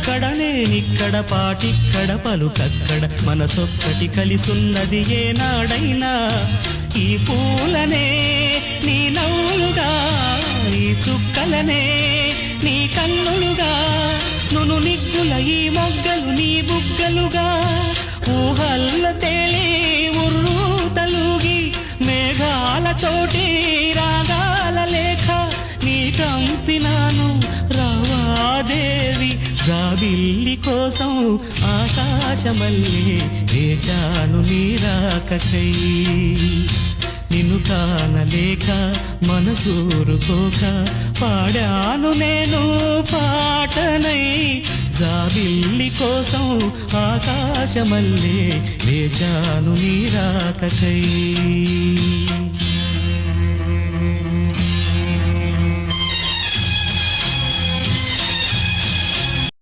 నువ్వక్కడ నేనిక్కడ పాటిక్కడ పలుకక్కడ మనసొక్కటి కలిసున్నది ఏనాడైనా ఈ పూలనే నీ నవ్వులుగా ఈ చుక్కలనే నీ కన్నులుగా నును నిగ్గుల ఈ మొగ్గలు నీ బుగ్గలుగా ఊహల్ల తేలి ఉర్రు తలుగి మేఘాల చోటి రాగాల లేఖ నీ కంపినాను రావాదేవి జాబిల్లి కోసం ఆకాశమల్లే వేచాను నీ రాకకై నిన్ను కానలేక మనసూరుకోక పాడాను నేను పాటనై జాబిల్లి కోసం ఆకాశమల్లే వేచాను నీ రాకకై